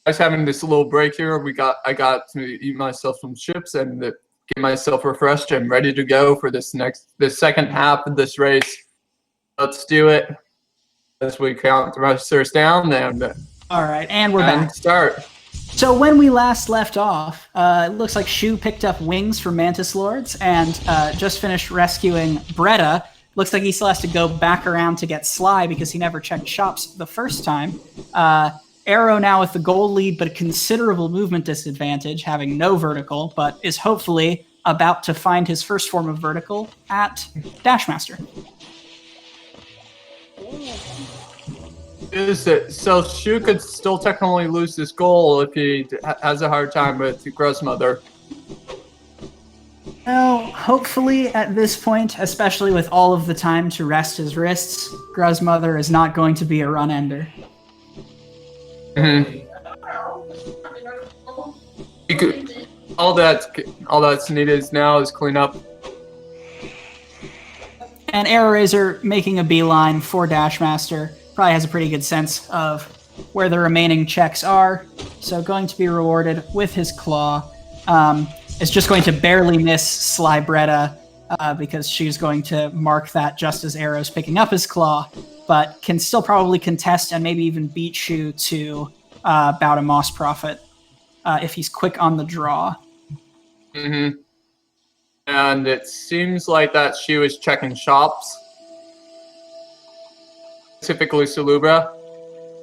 I was having this little break here. I got to eat myself some chips and get myself refreshed and ready to go for this second half of this race. Let's do it. As we count the racers down, and all right, and we're back. Start. So when we last left off, it looks like Shue picked up wings from Mantis Lords and just finished rescuing Bretta. Looks like he still has to go back around to get Sly because he never checked shops the first time. Aero now with the goal lead, but a considerable movement disadvantage, having no vertical, but is hopefully about to find his first form of vertical at Dashmaster. So Shue could still technically lose this goal if he has a hard time with Grossmother. Well, hopefully at this point, especially with all of the time to rest his wrists, Grossmother is not going to be a run-ender. Mm-hmm. All that's needed now is clean up. And AeroRaiser making a beeline for Dashmaster. Probably has a pretty good sense of where the remaining checks are. So going to be rewarded with his claw. Is just going to barely miss Sly Bretta because she's going to mark that just as Aero's picking up his claw, but can still probably contest and maybe even beat Shue to bow to Moss Prophet if he's quick on the draw. Mm-hmm. And it seems like that Shue is checking shops. Typically Salubra.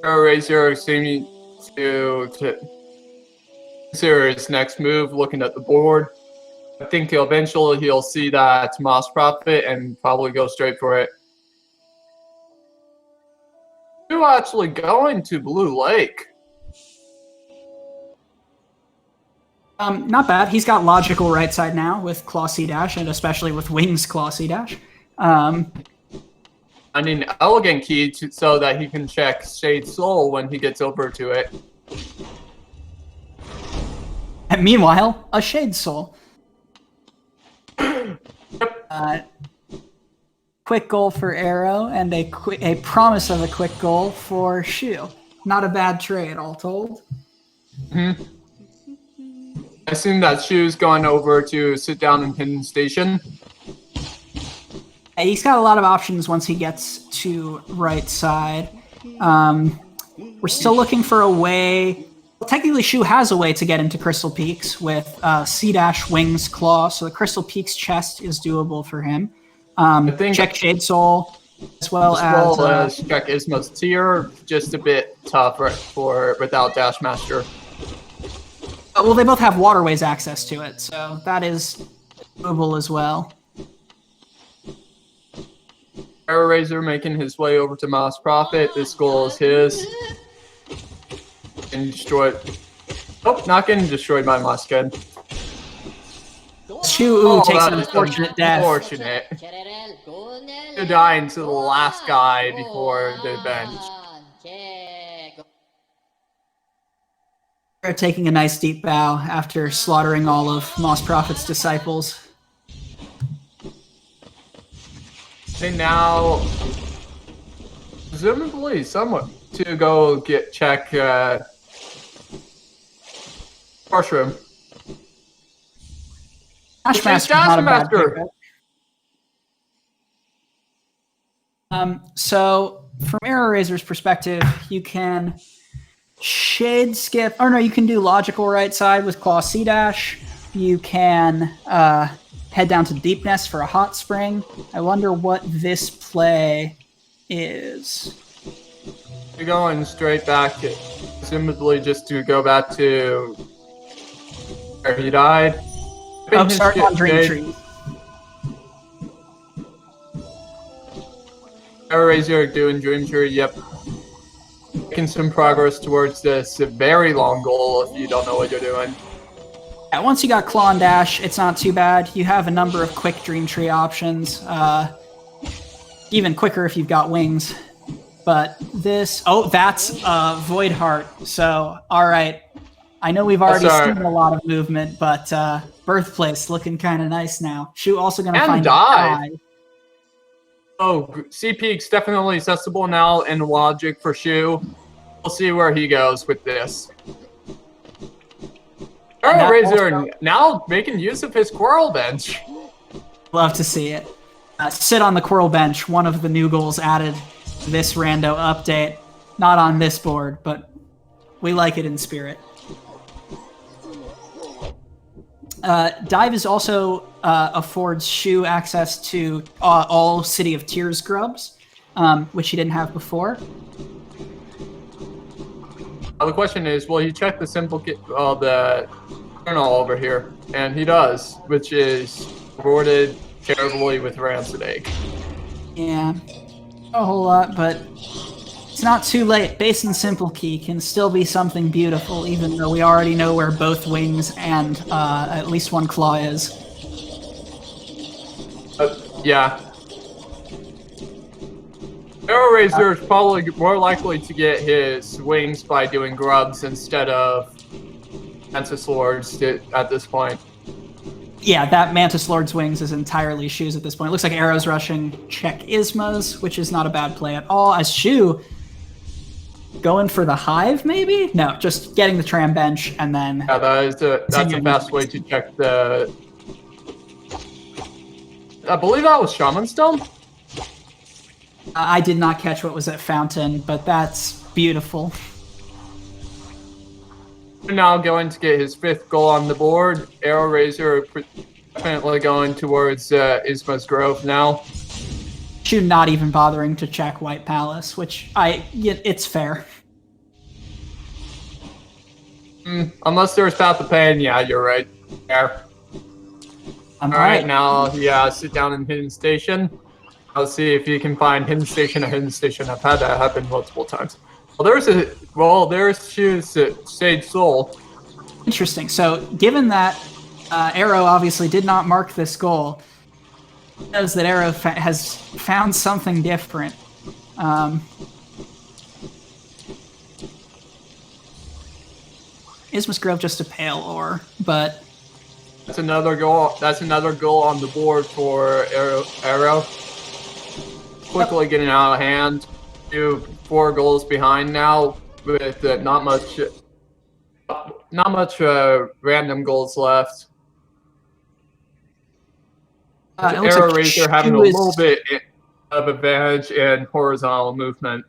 AeroRaiser seeming to consider his next move, looking at the board. I think eventually he'll see that Moss Prophet and probably go straight for it. Shue actually going to Blue Lake. Not bad. He's got logical right side now with Claw C-Dash, and especially with Wings Claw C-Dash. I need an elegant key so that he can check Shade Soul when he gets over to it. And meanwhile, a Shade Soul. Quick goal for Aero, and a promise of a quick goal for Shue. Not a bad trade, all told. Mm-hmm. I assume that Shue's going over to sit down in Hidden Station. He's got a lot of options once he gets to right side. We're still looking for a way. Well, technically, Shue has a way to get into Crystal Peaks with C-Dash, Wings, Claw, so the Crystal Peaks chest is doable for him. Check Shade Soul, as well as check Isma's Tier, just a bit tough for without Dashmaster. Well, they both have waterways access to it, so that is doable as well. AeroRaiser making his way over to Moss Prophet. This goal is his. And destroyed. Oh, not getting destroyed by Muskin. Shue takes an unfortunate death. Unfortunate. To dying to the last guy before the bench. They're taking a nice deep bow after slaughtering all of Moss Prophet's disciples. And now, presumably, someone to go check Mushroom. Dashmaster. So, from AeroRaiser's perspective, you can shade skip, or no, you can do logical right side with Claw C-Dash. You can head down to Deepness for a hot spring. I wonder what this play is. You're going straight back, presumably just to go back to where he died. Oh, start on Dream Tree. AeroRaiser doing Dream Tree, yep. Making some progress towards this very long goal if you don't know what you're doing. Yeah, once you got Claw and Dash, it's not too bad. You have a number of quick Dream Tree options. Even quicker if you've got Wings. But this... Oh, that's Void Heart. So, alright. I know we've already seen a lot of movement, but Birthplace looking kind of nice now. Shue also going to find die. Oh, C-Peak's definitely accessible now in Logic for Shue. We'll see where he goes with this. AeroRaiser now making use of his squirrel bench. Love to see it. Sit on the Quirrell bench, one of the new goals added this rando update. Not on this board, but we like it in spirit. Dive is also affords Shue access to all City of Tears grubs, which he didn't have before. The question is, will he check the the journal over here? And he does, which is rewarded terribly with Rancid Egg. Yeah, a whole lot, but it's not too late. Base and Simple Key can still be something beautiful, even though we already know where both wings and at least one claw is. Yeah. AeroRaiser is probably more likely to get his wings by doing grubs instead of Mantis Lords at this point. Yeah, that Mantis Lord's wings is entirely Shue's at this point. It looks like Arrow's rushing check Isma's, which is not a bad play at all. As Shue going for the hive, maybe? No, just getting the tram bench and then... Yeah, that's the best way to check the... I believe that was Shaman Stone? I did not catch what was at Fountain, but that's beautiful. Now going to get his 5th goal on the board. AeroRaiser definitely going towards Isma's Grove now. Shue not even bothering to check White Palace, which it's fair. Unless there's Path of Pain, yeah, you're right. There. Alright, now sit down in Hidden Station. I'll see if you can find Hidden Station or Hidden Station. I've had that happen multiple times. There's Shue's Sage Soul. Interesting. So, given that Arrow obviously did not mark this goal, it knows that Arrow has found something different. Isma's Grove just a pale ore, but that's another goal. That's another goal on the board for Arrow. Quickly getting out of hand. 4 goals behind now with not much random goals left. AeroRaiser having a little bit of advantage in horizontal movement.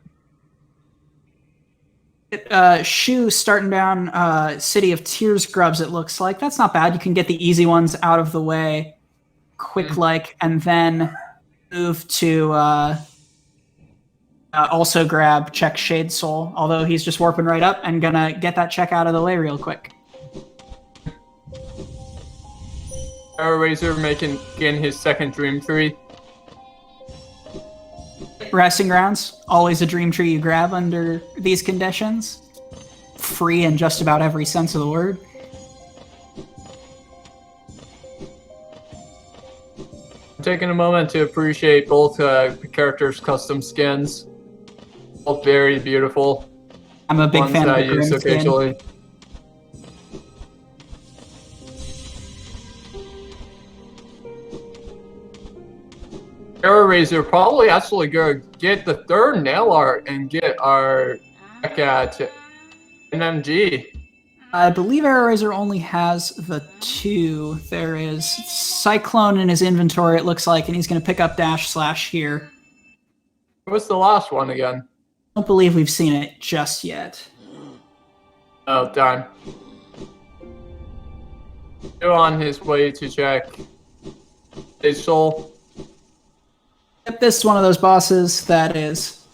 Shue starting down City of Tears grubs, it looks like. That's not bad. You can get the easy ones out of the way quick-like, and then move to also grab check Shade Soul, although he's just warping right up and gonna get that check out of the way real quick. AeroRaiser making his 2nd Dream Tree. Resting Grounds, always a dream tree you grab under these conditions. Free in just about every sense of the word. I'm taking a moment to appreciate both characters' custom skins. Both very beautiful. I'm a big fan of the Grim skin. Occasionally. AeroRaiser probably actually going to get the 3rd nail art and get our back at NMG. I believe AeroRaiser only has the 2. There is Cyclone in his inventory, it looks like, and he's going to pick up / here. What's the last one again? I don't believe we've seen it just yet. Oh, darn. Still on his way to check his soul. Yep, this is one of those bosses that is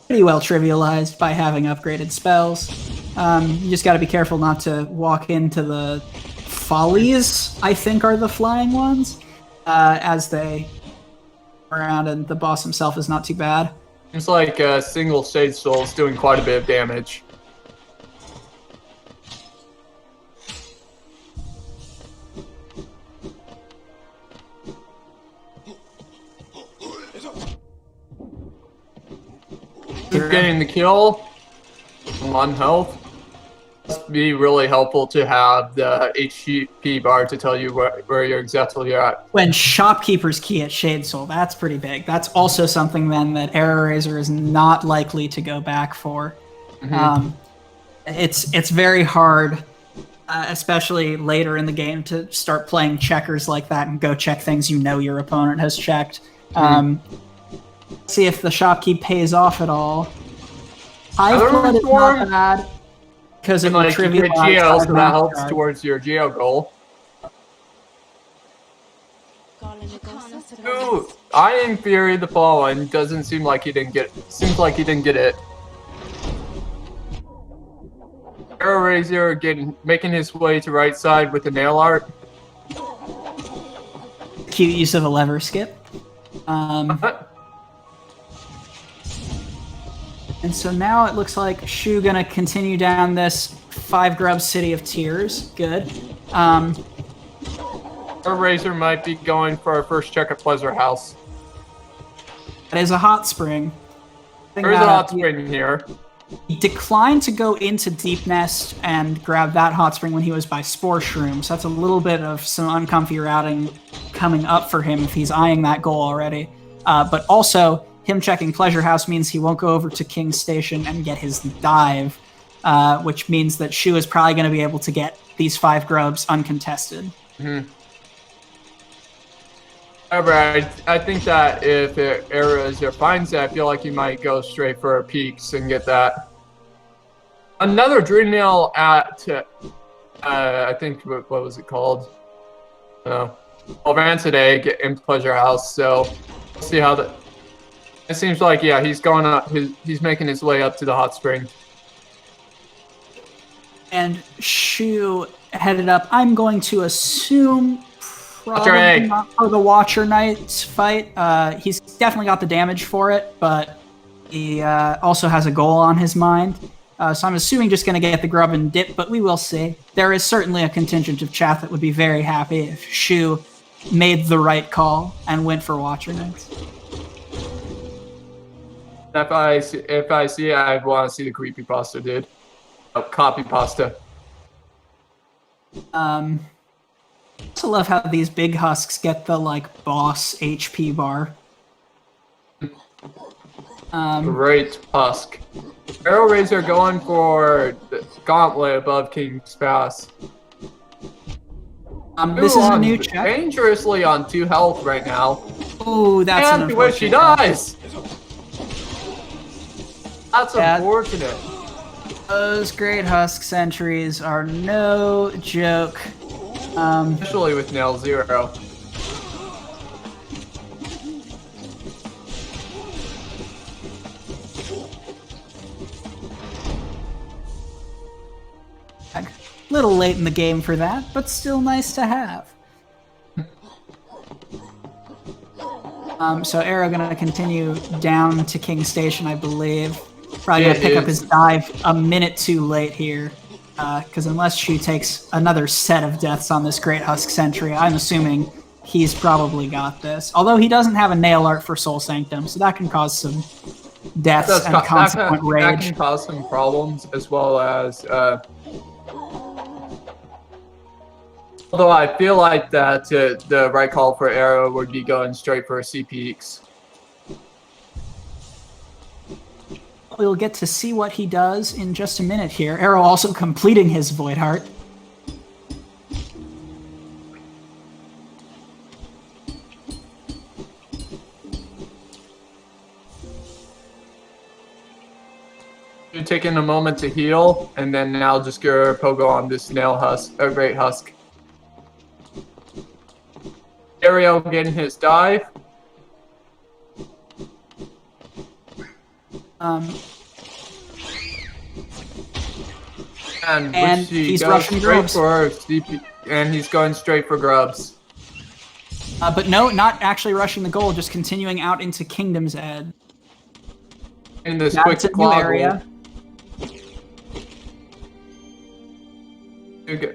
pretty well trivialized by having upgraded spells. You just got to be careful not to walk into the follies, I think are the flying ones, as they around, and the boss himself is not too bad. Seems like a single Shade Soul is doing quite a bit of damage. Getting the kill. 1 health. Must be really helpful to have the HP bar to tell you where you're exactly at. When Shopkeeper's key at Shade Soul, that's pretty big. That's also something then that AeroRaiser is not likely to go back for. Mm-hmm. It's very hard especially later in the game, to start playing checkers like that and go check things you know your opponent has checked. See if the shopkeep pays off at all. Hive Blood is not bad because it will trivialize Geo, so that helps card. towards your Geo goal. Ooh, Iron Fury the Fallen doesn't seem like he didn't get it. Seems like he didn't get it. AeroRaiser making his way to right side with the nail art. Cute use of a lever skip. And so now it looks like Shue gonna continue down this 5 grub City of Tears. Good. AeroRaiser might be going for our first check at Pleasure House. That is a hot spring. There's a hot spring here. He declined to go into Deep Nest and grab that hot spring when he was by Spore Shroom, so that's a little bit of some uncomfy routing coming up for him if he's eyeing that goal already. But also, him checking Pleasure House means he won't go over to King's Station and get his dive, which means that Shue is probably going to be able to get these 5 grubs uncontested. However, I think that if AeroRaiser finds that, I feel like he might go straight for peaks and get that. Another Dream Nail at, I think, what was it called? Rancid in Pleasure House, so we'll see how that... It seems like, yeah, he's going up, he's making his way up to the hot spring. And Shue headed up, I'm going to assume... Probably not for the Watcher Knights fight. He's definitely got the damage for it, but he also has a goal on his mind. So I'm assuming just going to get the grub and dip, but we will see. There is certainly a contingent of chat that would be very happy if Shue made the right call and went for Watcher Knights. If I see it, I want to see the creepypasta, dude. Oh, copy pasta. I also love how these big husks get the, like, boss HP bar. Great husk. AeroRaiser going for the gauntlet above King's Pass. This is a new check. Dangerously on 2 health right now. Ooh, that's and where she dies! That's unfortunate. Those Great Husk sentries are no joke. Especially with Nail Zero. A little late in the game for that, but still nice to have. So Aero gonna continue down to King Station, I believe. Probably gonna pick up his dive a minute too late here. Because unless Shue takes another set of deaths on this Great Husk Sentry, I'm assuming he's probably got this. Although he doesn't have a nail art for Soul Sanctum, so that can cause some deaths and consequent rage. That can cause some problems, as well as... although I feel like that the right call for Aero would be going straight for CPX. We'll get to see what he does in just a minute here. Aero also completing his Void Heart. You're taking a moment to heal, and then now just go pogo on this Nail Husk, or Great Husk. Ariel getting his dive. And he's rushing grubs. And he's going straight for grubs. But no, not actually rushing the goal, just continuing out into Kingdom's Edge. In this quick new area.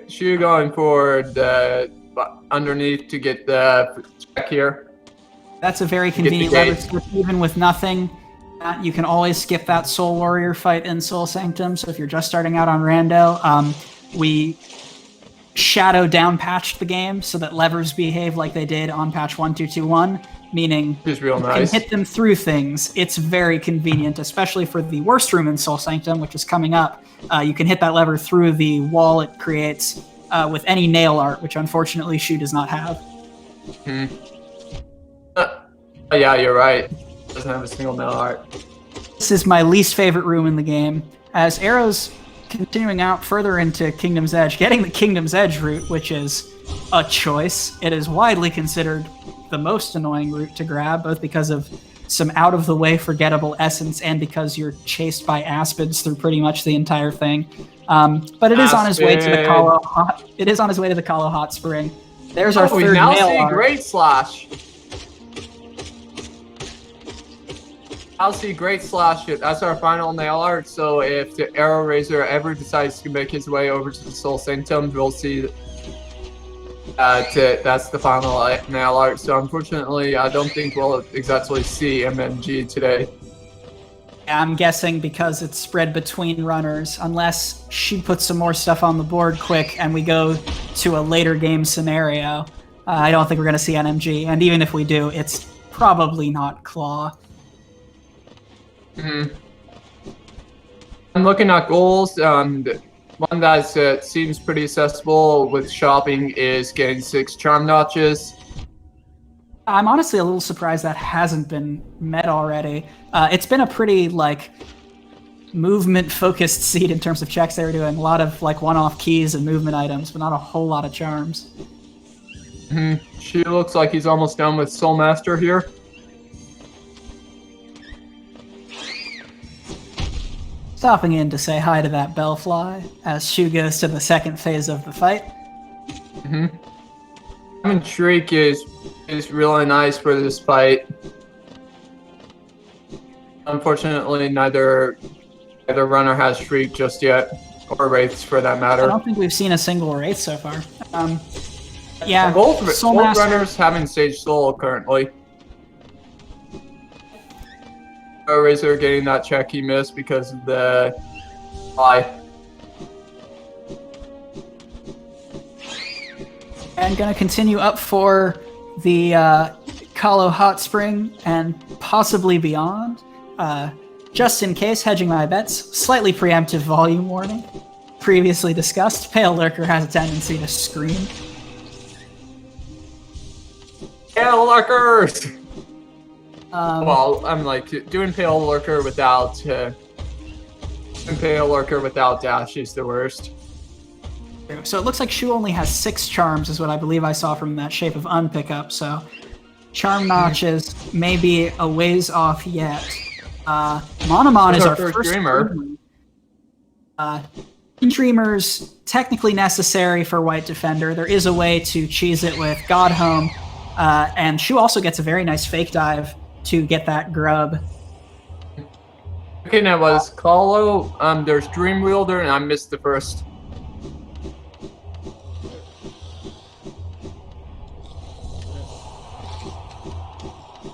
Shue going for the underneath to get the check here. That's a very convenient lever skip, even with nothing. You can always skip that Soul Warrior fight in Soul Sanctum, so if you're just starting out on Rando, we shadow down patched the game so that levers behave like they did on patch 1221, meaning Which is real you nice. can hit them through things. It's very convenient, especially for the worst room in Soul Sanctum, which is coming up. You can hit that lever through the wall it creates with any nail art, which unfortunately shue does not have. Yeah, you're right. It doesn't have a single nail art. This is my least favorite room in the game, as Arrow's continuing out further into Kingdom's Edge, getting the Kingdom's Edge route, which is a choice. It is widely considered the most annoying route to grab, both because of some out-of-the-way forgettable essence and because you're chased by aspids through pretty much the entire thing. But it is on his way to the Kalo Hot Spring. There's our we third now nail see art. Great Slash. I'll see Great Slash. That's our final nail art. So if the AeroRaiser ever decides to make his way over to the Soul Sanctum, we'll see that's the final nail art. So unfortunately, I don't think we'll exactly see MMG today. I'm guessing because it's spread between runners, unless she puts some more stuff on the board quick and we go to a later game scenario. I don't think we're going to see NMG, and even if we do, it's probably not Claw. I'm looking at goals. One that seems pretty accessible with shopping is getting 6 charm notches. I'm honestly a little surprised that hasn't been met already. It's been a pretty movement-focused seed in terms of checks they were doing. A lot of one-off keys and movement items, but not a whole lot of charms. She looks like he's almost done with Soul Master here. Stopping in to say hi to that Bellfly as shue goes to the second phase of the fight. Having Shriek is really nice for this fight. Unfortunately, neither runner has Shriek just yet, or Wraiths for that matter. I don't think we've seen a single Wraith so far. Yeah, both Master. runners having Sage Soul currently. AeroRaiser getting that check he missed because of the lie. And gonna continue up for the Kalo Hot Spring and possibly beyond. Just in case, hedging my bets, slightly preemptive volume warning. Previously discussed, Pale Lurker has a tendency to scream. Pale Lurkers! Well, I'm doing Pale Lurker without dash is the worst. So it looks like shue only has 6 charms, is what I believe I saw from that Shape of Unpickup. So charm notches may be a ways off yet. Monomon is our first Dreamer. Dreamer's technically necessary for White Defender. There is a way to cheese it with God Home, and shue also gets a very nice fake dive to get that grub. Okay, now was Kalo. There's Dream Wielder, and I missed the first.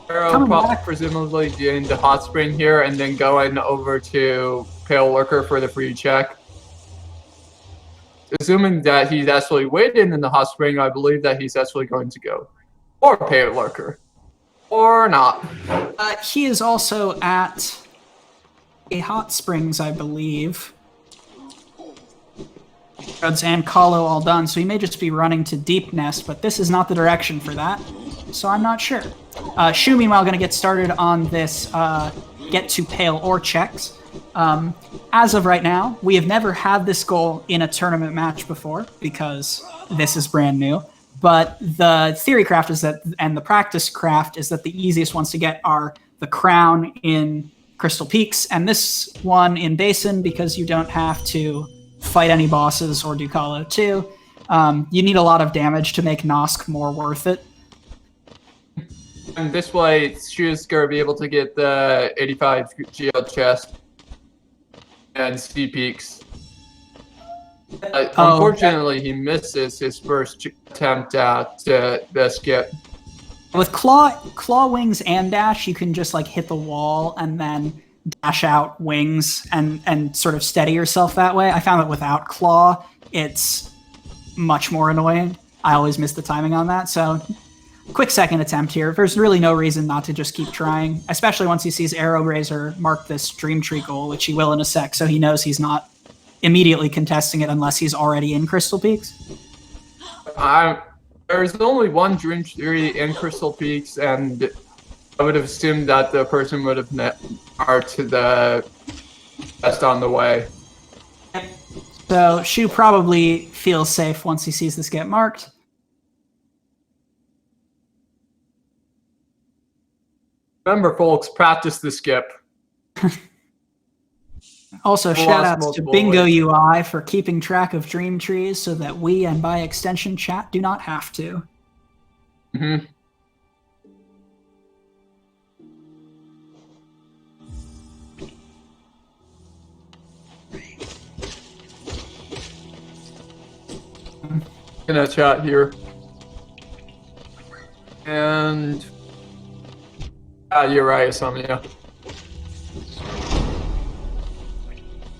Arrow presumably getting the Hot Spring here, and then going over to Pale Lurker for the free check. Assuming that he's actually waiting in the Hot Spring, I believe that he's actually going to go. Or Pale Lurker. Or not. He is also at a Hot Springs, I believe. And Kalo all done, so he may just be running to Deep Nest, but this is not the direction for that, so I'm not sure. Shue, meanwhile, going to get started on this get to Pale Ore checks. As of right now, we have never had this goal in a tournament match before, because this is brand new. But the theory craft is that, and the practice craft is that the easiest ones to get are the Crown in Crystal Peaks, and this one in Basin, because you don't have to fight any bosses or do Kalo 2. You need a lot of damage to make Nosk more worth it. And this way, Shue's going to be able to get the 85 GL chest and C peaks. Unfortunately, he misses his first attempt at the skip. With claw wings and dash, you can just hit the wall and then dash out wings and sort of steady yourself that way. I found that without claw, it's much more annoying. I always miss the timing on that. So quick second attempt here. There's really no reason not to just keep trying, especially once he sees AeroRaiser mark this Dream Tree goal, which he will in a sec, so he knows he's not immediately contesting it unless he's already in Crystal Peaks. There's only one Dream Tree in Crystal Peaks, and I would have assumed that the person would have marked the chest on the way. So Shue probably feels safe once he sees this get marked. Remember, folks, practice the skip. Also, shout outs to Bingo UI for keeping track of dream trees so that we, and by extension chat, do not have to. Mm-hmm. Gonna chat here. And you're right, Asomnia.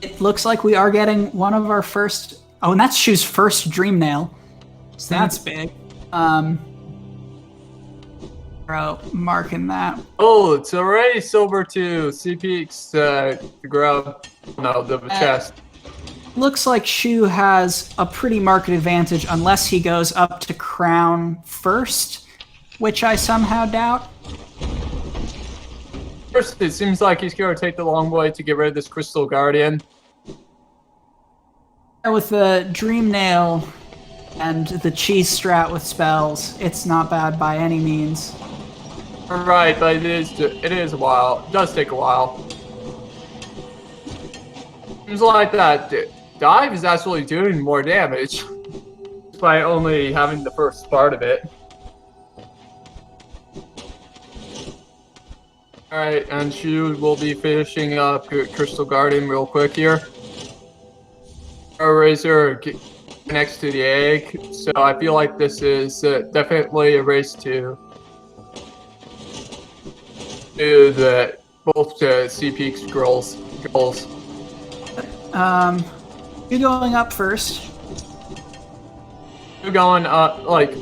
It looks like we are getting one of our first. Oh, and that's Shue's first dream nail. So that's big. Bro, marking that. Oh, it's already silver to CPX to grab. No, the chest. Looks like Shue has a pretty marked advantage unless he goes up to crown first, which I somehow doubt. First, it seems like he's going to take the long way to get rid of this Crystal Guardian. With the Dream Nail and the Cheese Strat with spells, it's not bad by any means. Right, but it is a while. It does take a while. Seems like that dive is actually doing more damage by only having the first part of it. Alright, and Shue will be finishing up Crystal Guardian real quick here. AeroRaiser next to the egg, so I feel like this is definitely a race to both CPX goals. You're going up first. You're going up, like,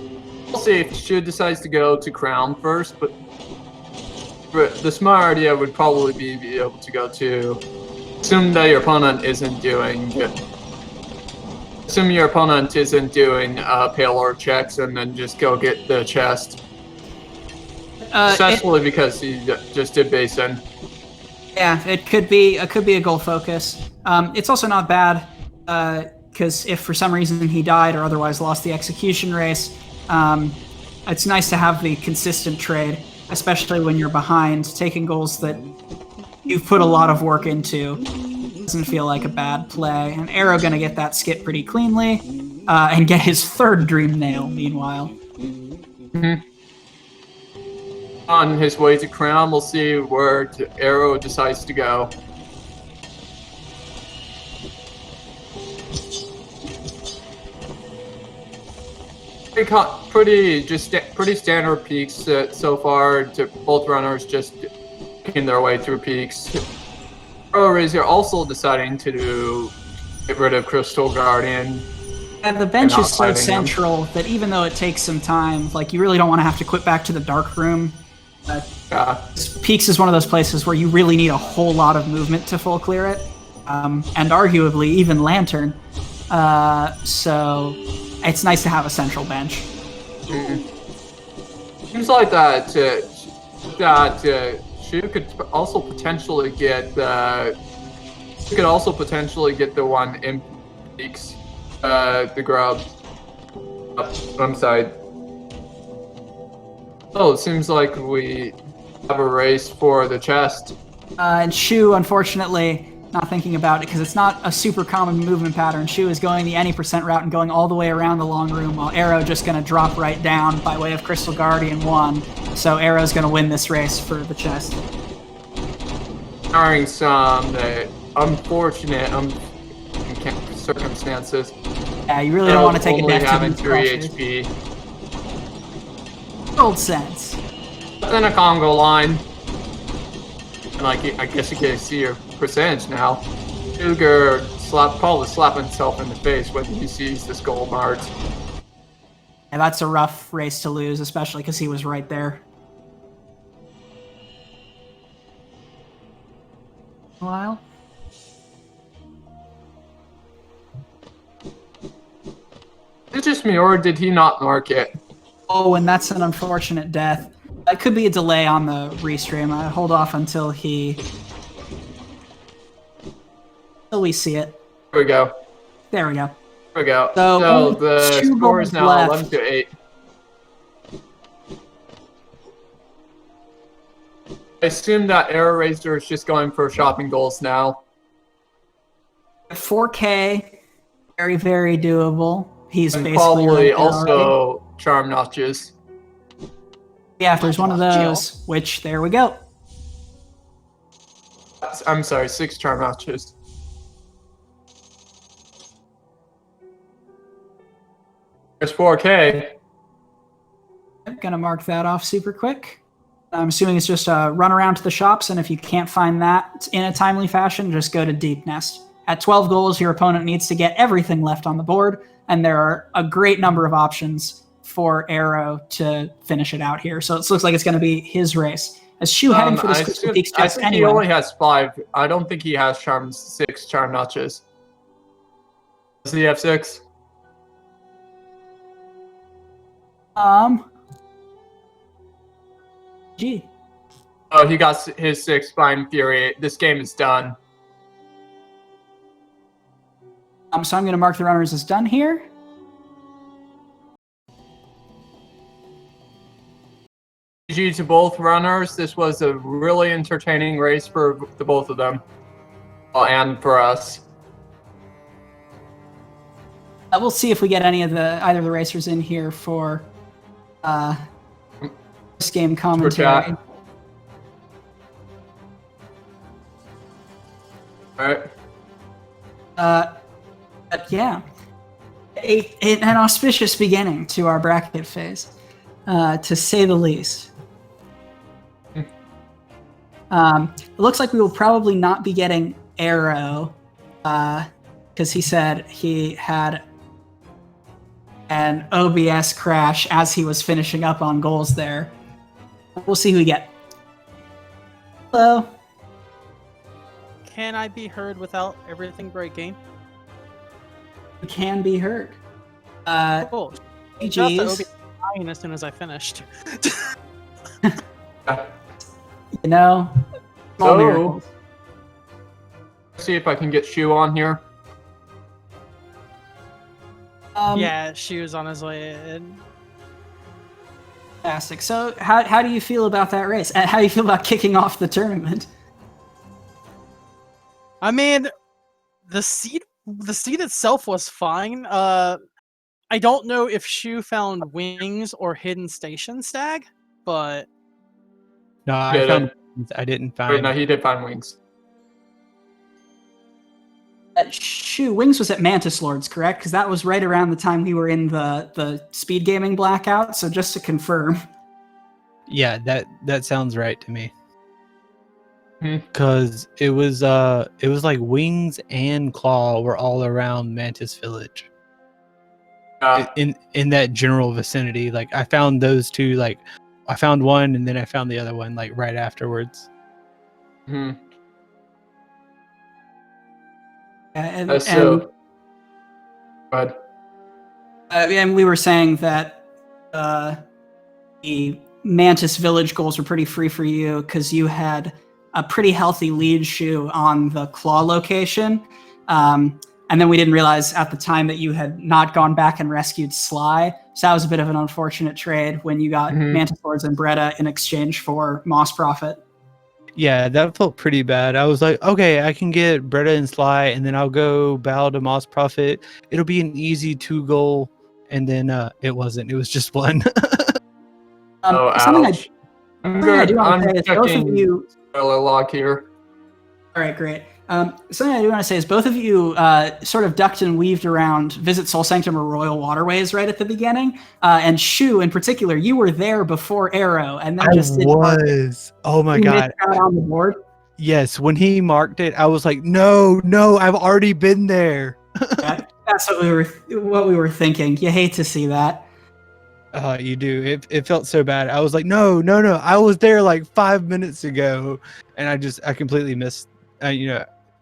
we'll see if Shue decides to go to crown first, but the smart idea would probably be able to go to, assume that your opponent isn't doing payload checks, and then just go get the chest. Especially because he just did basin. Yeah, it could be a goal focus. It's also not bad because if for some reason he died or otherwise lost the execution race, it's nice to have the consistent trade, especially when you're behind. Taking goals that you've put a lot of work into doesn't feel like a bad play. And Arrow gonna get that skip pretty cleanly and get his third dream nail. Meanwhile. Mm-hmm. On his way to crown, we'll see where Arrow decides to go. Pretty standard peaks so far. To both runners just making their way through peaks. AeroRaiser also deciding to get rid of Crystal Guardian. And the bench is so central that even though it takes some time, like you really don't want to have to quit back to the dark room. Peaks is one of those places where you really need a whole lot of movement to full clear it, and arguably even Lantern. So it's nice to have a central bench. Seems like that Shue could also potentially get the one in Peaks, the grub. I'm sorry. Oh, it seems like we have a race for the chest. And Shue, unfortunately, not thinking about it because it's not a super common movement pattern. Shue is going the any % route and going all the way around the long room, while Arrow just going to drop right down by way of Crystal Guardian 1. So Arrow's going to win this race for the chest. Barring some unfortunate circumstances. Yeah, you really don't want to take a death to having 3 HP. Old sense. Then a Congo line. And like, I guess you can see your percentage now. Sugar probably slap himself in the face when he sees this goal marked. And that's a rough race to lose, especially because he was right there. A while. Is it just me, or did he not mark it? Oh, and that's an unfortunate death. It could be a delay on the restream. I hold off until we see it. There we go. There we go. There we go. So So the two score is goals now left. 11-8. I assume that AeroRaiser is just going for shopping goals now. 4K, very, very doable. He's And basically probably right there also already. charm notches. Yeah, if there's one of those, which there we go. I'm sorry, 6 charm notches. There's 4K. I'm gonna mark that off super quick. I'm assuming it's just a run around to the shops, and if you can't find that in a timely fashion, just go to Deep Nest. At 12 goals, your opponent needs to get everything left on the board, and there are a great number of options for Arrow to finish it out here. So it looks like it's going to be his race. As Shue heading for this Crystal Peaks I chest think anyway. he only has 5. I don't think he has 6 charm notches. Does he have 6? Gee. Oh, he got his 6 by Infuriate. This game is done. So I'm going to mark the runners as done here. GG to both runners. This was a really entertaining race for the both of them. And for us. We'll see if we get either of the racers in here for this game commentary. Alright. But yeah, an auspicious beginning to our bracket phase, to say the least. It looks like we will probably not be getting Arrow, because he said he had an OBS crash as he was finishing up on goals there. We'll see who we get. Hello. Can I be heard without everything breaking? You can be heard. Cool. GG's. Got the OBS dying as soon as I finished. You know, small miracles. See if I can get Shue on here. Yeah, she was on his way in. Fantastic. So, how do you feel about that race? And how do you feel about kicking off the tournament? I mean, the seed itself was fine. I don't know if Shue found wings or hidden station stag, but no, I didn't find. Wait, no, he did find wings. Shue, Wings was at Mantis Lords, correct? Because that was right around the time we were in the SpeedGaming blackout. So just to confirm. Yeah, that sounds right to me. Because it was like Wings and Claw were all around Mantis Village. In that general vicinity. Like I found those two, like I found one and then I found the other one like right afterwards. And we were saying that the Mantis Village goals were pretty free for you because you had a pretty healthy lead Shue on the Claw location. And then we didn't realize at the time that you had not gone back and rescued Sly. So that was a bit of an unfortunate trade when you got Mantis Lords and Bretta in exchange for Moss Prophet. Yeah, that felt pretty bad. I was like, okay, I can get Bretta and Sly, and then I'll go bow to Moss Prophet. It'll be an easy 2-goal, and then it wasn't. It was just 1. ouch. I'm checking you. spoiler log here. All right, great. Something I do want to say is both of you sort of ducked and weaved around Visit Soul Sanctum or Royal Waterways right at the beginning. And Shue, in particular, you were there before Arrow, and then Oh my god! Out on the board. Yes, when he marked it, I was like, no, I've already been there. Yeah, that's what we were thinking. You hate to see that. You do. It felt so bad. I was like, no. I was there like 5 minutes ago, and I completely missed.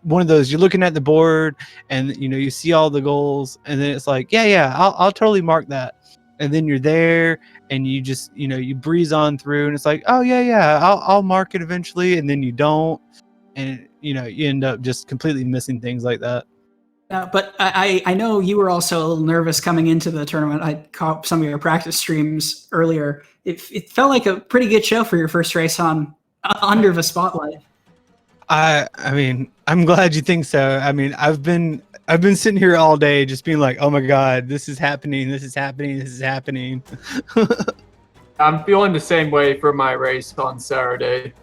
One of those. You're looking at the board, and you see all the goals, and then it's like, yeah, I'll totally mark that. And then you're there, and you just you breeze on through, and it's like, oh yeah, I'll mark it eventually, and then you don't, and you end up just completely missing things like that. But I know you were also a little nervous coming into the tournament. I caught some of your practice streams earlier. It felt like a pretty good show for your first race on under the spotlight. I mean, I'm glad you think so. I mean, I've been sitting here all day just being like, oh my god, this is happening. I'm feeling the same way for my race on Saturday.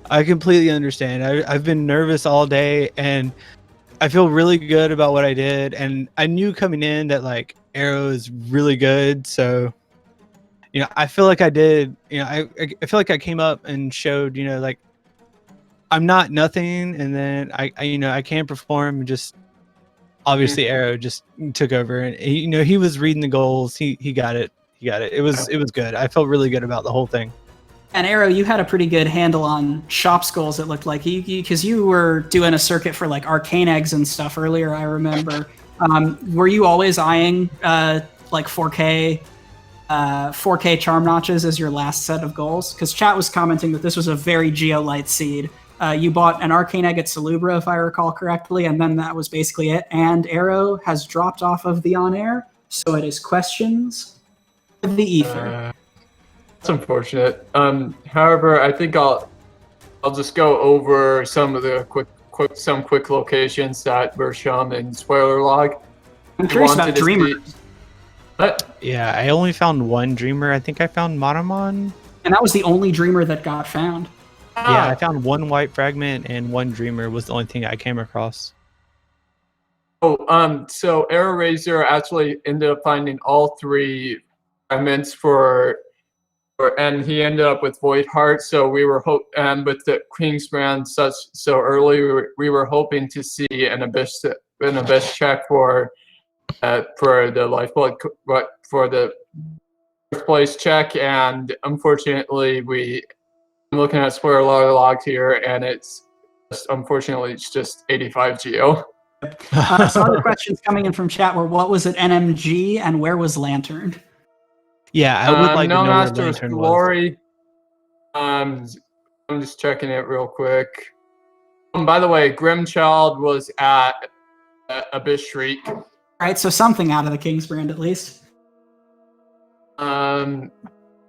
I completely understand. I've been nervous all day, and I feel really good about what I did, and I knew coming in that like Aero is really good. So, I feel like I did. I feel like I came up and showed, like I'm not nothing, and then I can perform. Just obviously Aero just took over, and he was reading the goals. He got it. It was good. I felt really good about the whole thing. And Aero, you had a pretty good handle on shop's goals, it looked like, because you were doing a circuit for like arcane eggs and stuff earlier, I remember. Were you always eyeing like 4K charm notches as your last set of goals? Because chat was commenting that this was a very Geolite seed. You bought an arcane egg at Salubra, if I recall correctly, and then that was basically it. And Aero has dropped off of the on-air, so it is questions of the ether. That's unfortunate. However, I think I'll just go over some of the quick locations that were shown in spoiler log. I'm curious about Dreamers. What? Yeah, I only found one Dreamer. I think I found Monomon. And that was the only Dreamer that got found. Yeah, I found one white fragment, and one Dreamer was the only thing I came across. So AeroRaiser actually ended up finding all 3 fragments and he ended up with Void Heart. So we were and with the King's Brand so early, we were hoping to see an Abyss check for the Lifeblood, for the first place check, and unfortunately I'm looking at spoiler log here, and unfortunately it's just 85 Geo. Some other questions coming in from chat were, what was it NMG and where was Lantern? Yeah, I would like to know where Master's Lantern Glory. I'm just checking it real quick. By the way, Grimchild was at Abyss Shriek. Right, so something out of the King's Brand at least.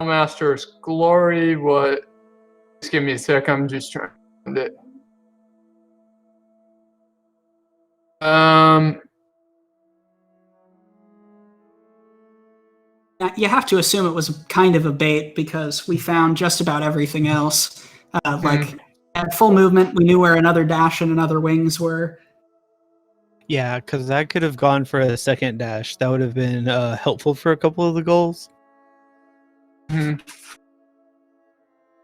Master's Glory, what? Just give me a sec, I'm just trying to find it. You have to assume it was kind of a bait because we found just about everything else. Like at full movement, we knew where another dash and another wings were. Yeah, because I could have gone for a second dash. That would have been helpful for a couple of the goals.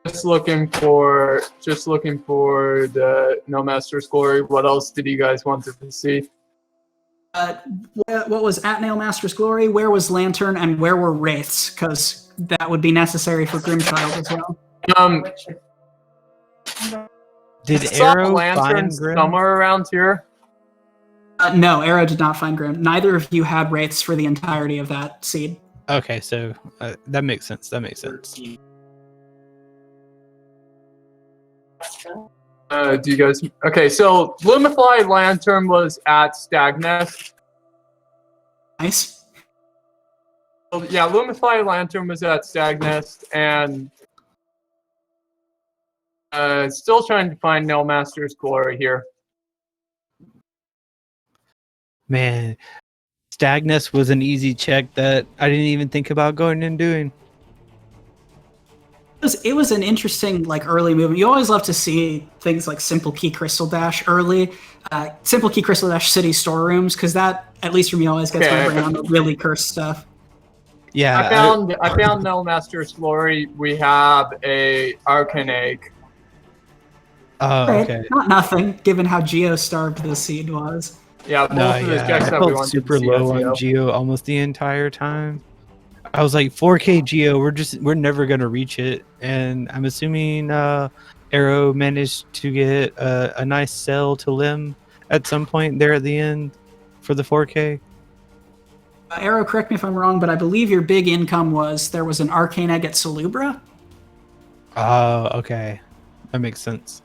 Just looking for the No Master's Glory. What else did you guys want to see? What was at Nail Master's Glory? Where was Lantern? And where were Wraiths? Because that would be necessary for Grimchild as well. Did Aero Lantern find Grim? somewhere around here? No, Aero did not find Grim. Neither of you had Wraiths for the entirety of that seed. Okay, so that makes sense. Do you guys? Okay, so Lumify Lantern was at Stagnest. Nice. So, yeah, Lumify Lantern was at Stagnest, and still trying to find No Master's Glory here. Man, Stagnest was an easy check that I didn't even think about going and doing. It was an interesting early movement. You always love to see things like Simple Key Crystal Dash early. Simple Key Crystal Dash City storerooms, because that, at least for me, always gets my brain on the really cursed stuff. Yeah, I found No Master's Glory. We have a Arcane Egg. Oh, Right, okay. not nothing, given how geo-starved this seed was. Yeah, both of the checks I that we felt wanted super to see low SEO. on Geo almost the entire time. I was like 4K Geo. We're never gonna reach it, and I'm assuming Arrow managed to get a nice sell to Lim at some point there at the end for the 4K. Arrow, correct me if I'm wrong, but I believe your big income was there was an arcane egg at Salubra. Oh, okay, that makes sense.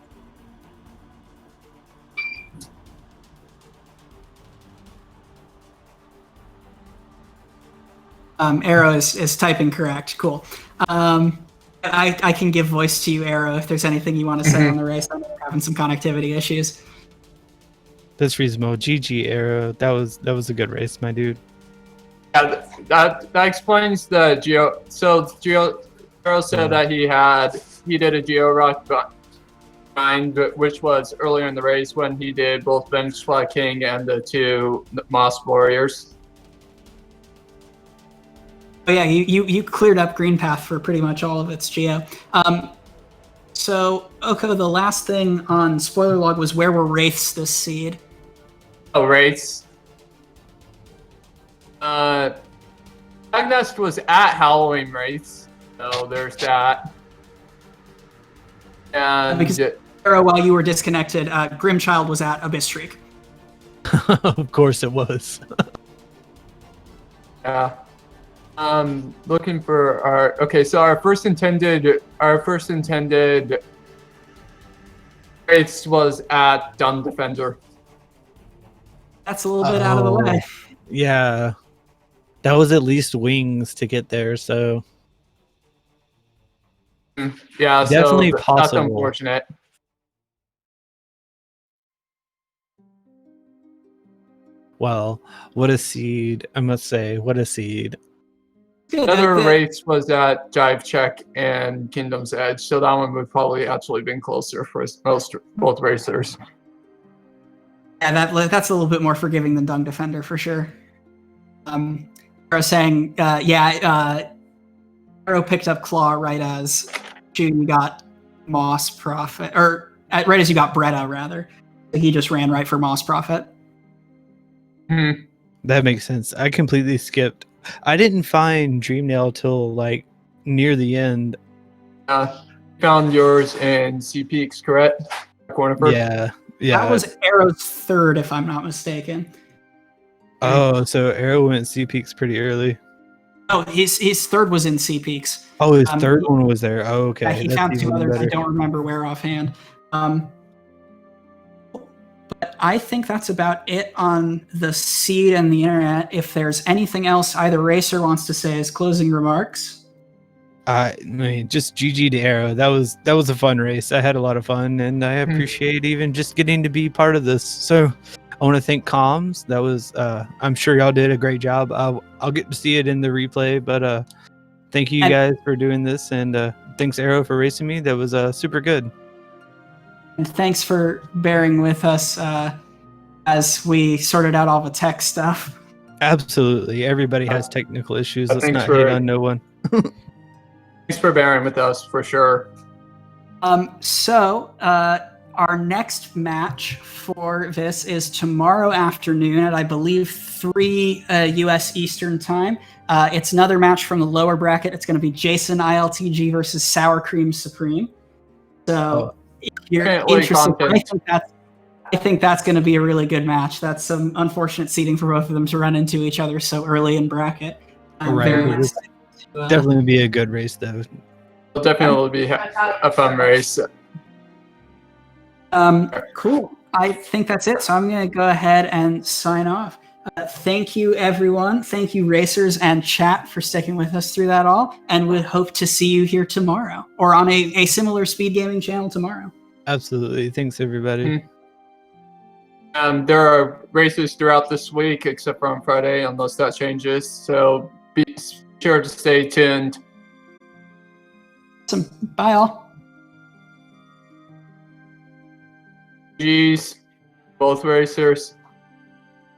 Arrow is typing correct. Cool. I can give voice to you, Arrow, if there's anything you want to say on the race. I'm having some connectivity issues. That's reasonable. GG Arrow. That was a good race, my dude. Yeah, that explains the Geo. So Arrow said that he did a Geo Rock grind, which was earlier in the race when he did both Bench Fly King and the 2 Moss Warriors. Oh yeah, you cleared up Green Path for pretty much all of its Geo. So Oko, the last thing on spoiler log was where were wraiths this seed? Oh, wraiths. Agnest was at Halloween Wraiths, so there's that. And Because Arrow, while you were disconnected, Grimchild was at Abyss Shriek. Of course it was. yeah. Looking for our so our first intended Wraiths was at Dumb Defender. That's a little bit out of the way. Yeah. That was at least wings to get there, so Yeah, definitely so possible. That's unfortunate. Well, what a seed, I must say. What a seed. Another race was at Jive Check and Kingdom's Edge, so that one would probably actually been closer for both racers. Yeah, that's a little bit more forgiving than Dung Defender for sure. Arrow saying, Arrow picked up Claw right as you got Moss Prophet, or right as you got Bretta, rather. He just ran right for Moss Prophet. That makes sense. I completely skipped. I didn't find Dreamnail till like near the end. Found yours in C Peaks, correct? Corner first. Yeah. That was Arrow's third, if I'm not mistaken. Oh, so Arrow went C Peaks pretty early. Oh, his third was in C Peaks. Oh, his third one was there. Oh, okay. Yeah, he found 2 others. I don't remember where offhand. But I think that's about it on the seed and the internet. If there's anything else either racer wants to say as closing remarks. I mean, just GG to Arrow. That was a fun race. I had a lot of fun, and I appreciate even just getting to be part of this. So I want to thank Comms. That was I'm sure y'all did a great job. I'll get to see it in the replay, but thank you guys for doing this, and thanks Arrow for racing me. That was super good. And thanks for bearing with us as we sorted out all the tech stuff. Absolutely. Everybody has technical issues. Let's not hate on no one. Thanks for bearing with us, for sure. So our next match for this is tomorrow afternoon at, I believe, 3 U.S. Eastern Time. It's another match from the lower bracket. It's going to be Jason ILTG versus Sour Cream Supreme. So if you're interested, I think that's going to be a really good match. That's some unfortunate seeding for both of them to run into each other so early in bracket. Right. Definitely be a good race, though. It'll definitely be a fun race. Cool. I think that's it. So I'm going to go ahead and sign off. Thank you, everyone. Thank you, racers and chat, for sticking with us through that all. And we hope to see you here tomorrow or on a similar Speed Gaming channel tomorrow. Absolutely. Thanks, everybody. There are races throughout this week, except for on Friday, unless that changes. So be sure to stay tuned. Awesome. Bye, all. G's, both racers.